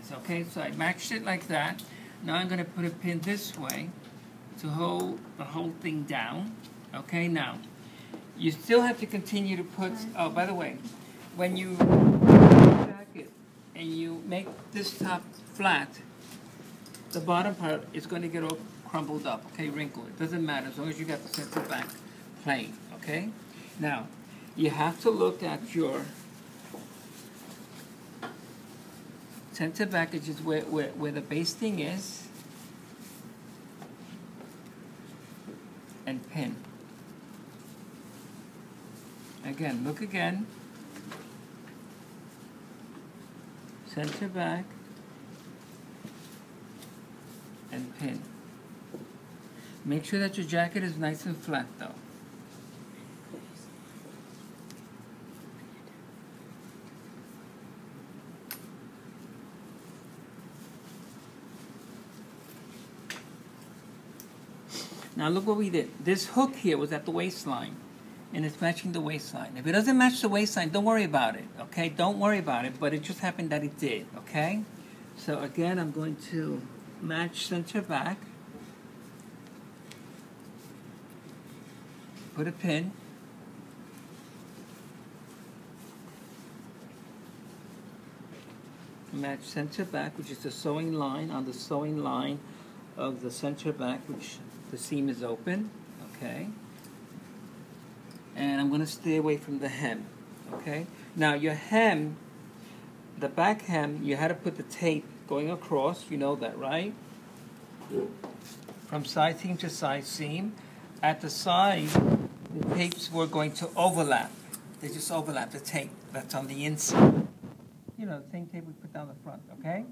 pins, okay? So I matched it like that. Now I'm going to put a pin this way to hold the whole thing down, okay? Now, you still have to continue to put, oh, by the way, when you jacket and you make this top flat, the bottom part is going to get all crumbled up, okay, wrinkled. It doesn't matter as long as you got the center back plain, okay? Now, you have to look at your center back, which is where the basting is, and pin. Again, look again. Center back and pin. Make sure that your jacket is nice and flat though. Now look what we did. This hook here was at the waistline, and it's matching the waistline. If it doesn't match the waistline, don't worry about it, okay? Don't worry about it, but it just happened that it did, okay? So again, I'm going to match center back, put a pin, match center back, which is the sewing line, on the sewing line of the center back, which the seam is open, okay? And I'm going to stay away from the hem, okay? Now your hem, the back hem, you had to put the tape going across, you know that, right? From side seam to side seam. At the side, the tapes were going to overlap. They just overlap the tape that's on the inside. You know, the same tape we put down the front, okay?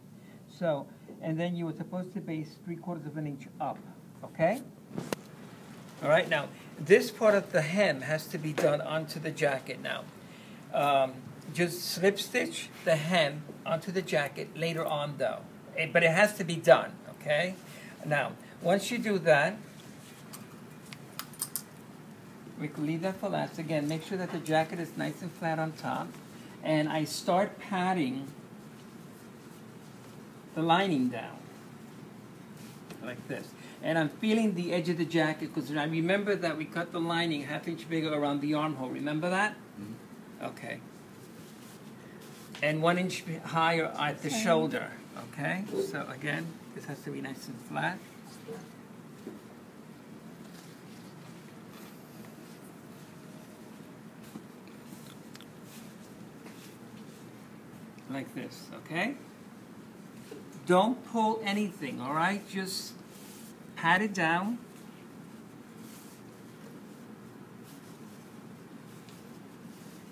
So, and then you were supposed to base 3/4 of an inch up, okay? All right, now, this part of the hem has to be done onto the jacket now. Just slip stitch the hem onto the jacket later on though. But it has to be done, okay? Now, once you do that, we can leave that for last. Again, make sure that the jacket is nice and flat on top. And I start patting the lining down, like this. And I'm feeling the edge of the jacket, because I remember that we cut the lining 1/2 inch bigger around the armhole. Remember that? Mm-hmm. Okay. And 1 inch higher at the shoulder, okay? So again, this has to be nice and flat. Like this, okay? Don't pull anything, all right? Just pat it down.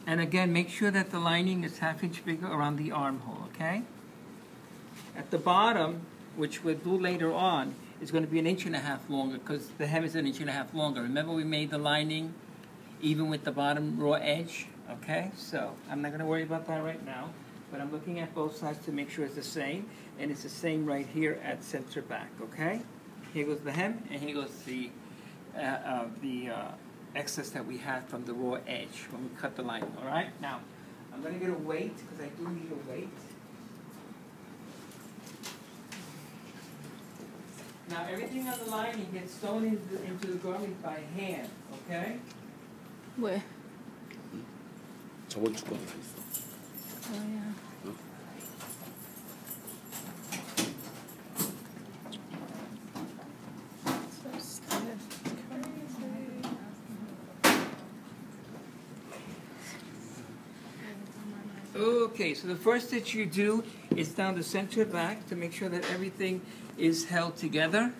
And again, make sure that the lining is 1/2 inch bigger around the armhole, okay? At the bottom, which we'll do later on, is going to be 1.5 inches longer, because the hem is 1.5 inches longer. Remember we made the lining even with the bottom raw edge, okay? So I'm not going to worry about that right now, but I'm looking at both sides to make sure it's the same, and it's the same right here at center back, okay? Here goes the hem, and here goes the excess that we had from the raw edge when we cut the lining, all right? Now, I'm going to get a weight, because I do need a weight. Now, everything on the lining gets sewn into the garment by hand, okay? 왜? 저번 주 거는 다 있어. 뭐야? 어? So stiff. Crazy. Okay, so the first stitch you do is down the center back to make sure that everything is held together.